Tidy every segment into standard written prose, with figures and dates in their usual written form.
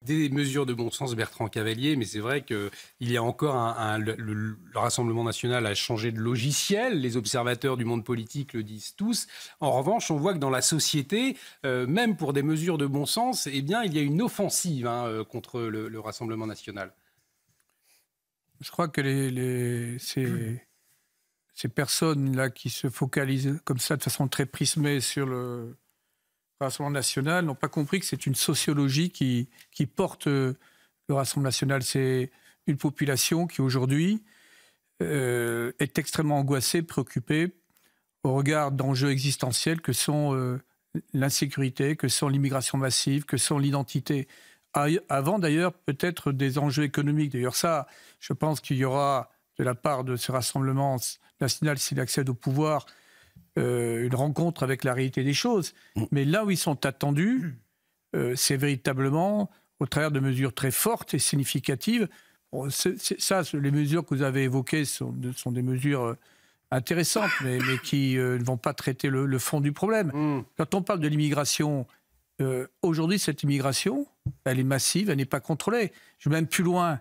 des mesures de bon sens, Bertrand Cavalier, mais c'est vrai qu'il y a encore le Rassemblement national a changé de logiciel, les observateurs du monde politique le disent tous. En revanche, on voit que dans la société, même pour des mesures de bon sens, eh bien, il y a une offensive contre le Rassemblement national. Je crois que ces personnes-là qui se focalisent comme ça de façon très prismée sur le Rassemblement national n'ont pas compris que c'est une sociologie qui porte le Rassemblement national. C'est une population qui aujourd'hui est extrêmement angoissée, préoccupée au regard d'enjeux existentiels que sont l'insécurité, que sont l'immigration massive, que sont l'identité. Avant d'ailleurs peut-être des enjeux économiques. D'ailleurs ça, je pense qu'il y aura de la part de ce Rassemblement national, s'il accède au pouvoir, une rencontre avec la réalité des choses. Mais là où ils sont attendus, c'est véritablement au travers de mesures très fortes et significatives. Bon, les mesures que vous avez évoquées sont des mesures intéressantes, mais qui ne vont pas traiter le fond du problème. Quand on parle de l'immigration, aujourd'hui, cette immigration, elle est massive, elle n'est pas contrôlée. Je vais même plus loin.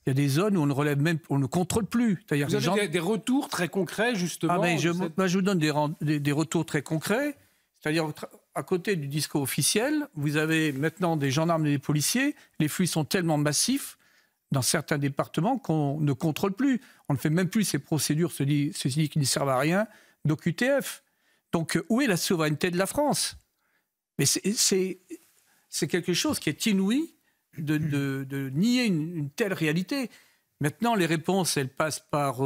Il y a des zones où on ne contrôle plus. Vous avez des retours très concrets, justement je vous donne des retours très concrets. C'est-à-dire, à côté du discours officiel, vous avez maintenant des gendarmes et des policiers. Les flux sont tellement massifs dans certains départements qu'on ne contrôle plus. On ne fait même plus ces procédures, ceci qui ne servent à rien, d'OQTF. Donc, où est la souveraineté de la France ? Mais c'est quelque chose qui est inouï de nier une telle réalité. Maintenant, les réponses, elles passent par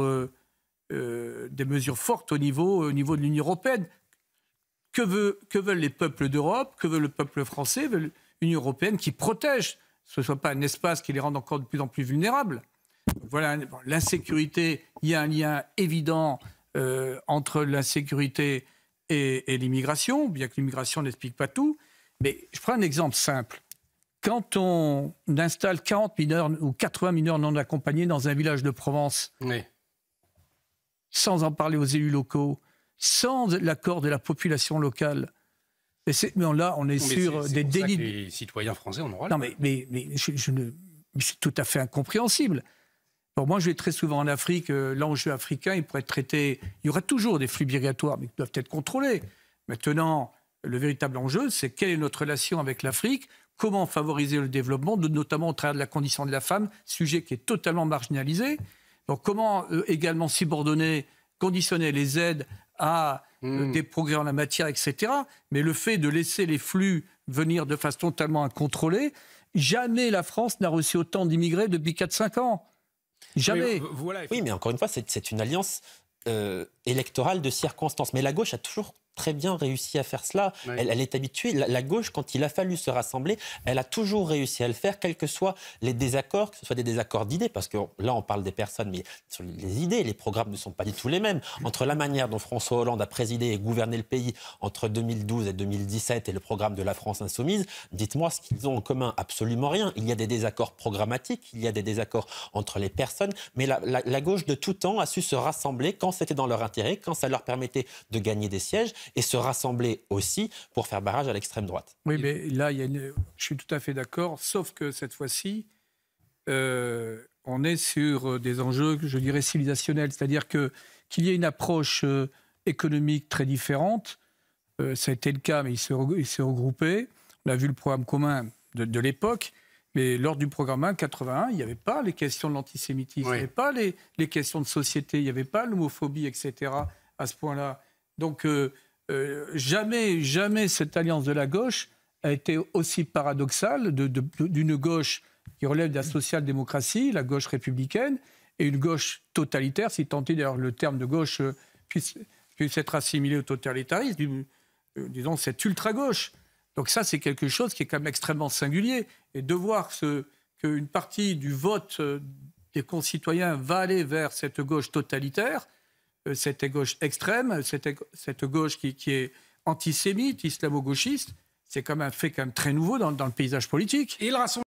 des mesures fortes au niveau de l'Union européenne. Que veulent les peuples d'Europe ? Que veut le peuple français ? Veut l'Union européenne qui protège, que ce ne soit pas un espace qui les rende encore de plus en plus vulnérables. Voilà, l'insécurité, il y a un lien évident entre l'insécurité et l'immigration, bien que l'immigration n'explique pas tout. Mais je prends un exemple simple. Quand on installe 40 mineurs ou 80 mineurs non accompagnés dans un village de Provence, sans en parler aux élus locaux, sans l'accord de la population locale, mais là, on est sur des délits. Les citoyens français, on aura. Non, mais c'est tout à fait incompréhensible. Bon, moi, je vais très souvent en Afrique. L'enjeu africain, il pourrait être traité. Il y aura toujours des flux migratoires, mais qui doivent être contrôlés. Maintenant, le véritable enjeu, c'est quelle est notre relation avec l'Afrique, comment favoriser le développement, notamment au travers de la condition de la femme, sujet qui est totalement marginalisé. Donc, comment également conditionner les aides à des progrès en la matière, etc. Mais le fait de laisser les flux venir de façon totalement incontrôlée, jamais la France n'a reçu autant d'immigrés depuis 4-5 ans. Jamais. Oui, mais encore une fois, c'est une alliance électorale de circonstances. Mais la gauche a toujours très bien réussi à faire cela. Oui. Elle est habituée. La gauche, quand il a fallu se rassembler, elle a toujours réussi à le faire, quels que soient les désaccords, que ce soit des désaccords d'idées, parce que là, on parle des personnes, mais sur les idées, les programmes ne sont pas du tout les mêmes. Entre la manière dont François Hollande a présidé et gouverné le pays entre 2012 et 2017 et le programme de la France insoumise, dites-moi ce qu'ils ont en commun. Absolument rien. Il y a des désaccords programmatiques, il y a des désaccords entre les personnes, mais la gauche de tout temps a su se rassembler quand c'était dans leur intérêt, quand ça leur permettait de gagner des sièges, et se rassembler aussi pour faire barrage à l'extrême droite. Oui, mais là, je suis tout à fait d'accord, sauf que cette fois-ci, on est sur des enjeux, je dirais, civilisationnels. C'est-à-dire qu'il y ait une approche économique très différente. Ça a été le cas, mais ils se regroupaient. On a vu le programme commun de l'époque, mais lors du programme 1, 81, il n'y avait pas les questions de l'antisémitisme, il n'y avait pas les questions de société, il n'y avait pas l'homophobie, etc. à ce point-là. Donc, jamais cette alliance de la gauche a été aussi paradoxale d'une gauche qui relève de la social-démocratie, la gauche républicaine, et une gauche totalitaire, si tant est d'ailleurs le terme de gauche puisse être assimilé au totalitarisme, disons cette ultra-gauche. Donc ça, c'est quelque chose qui est quand même extrêmement singulier. Et de voir qu'une partie du vote des concitoyens va aller vers cette gauche totalitaire, cette gauche extrême, cette gauche qui est antisémite, islamo-gauchiste, c'est quand même un fait quand même très nouveau dans le paysage politique. Et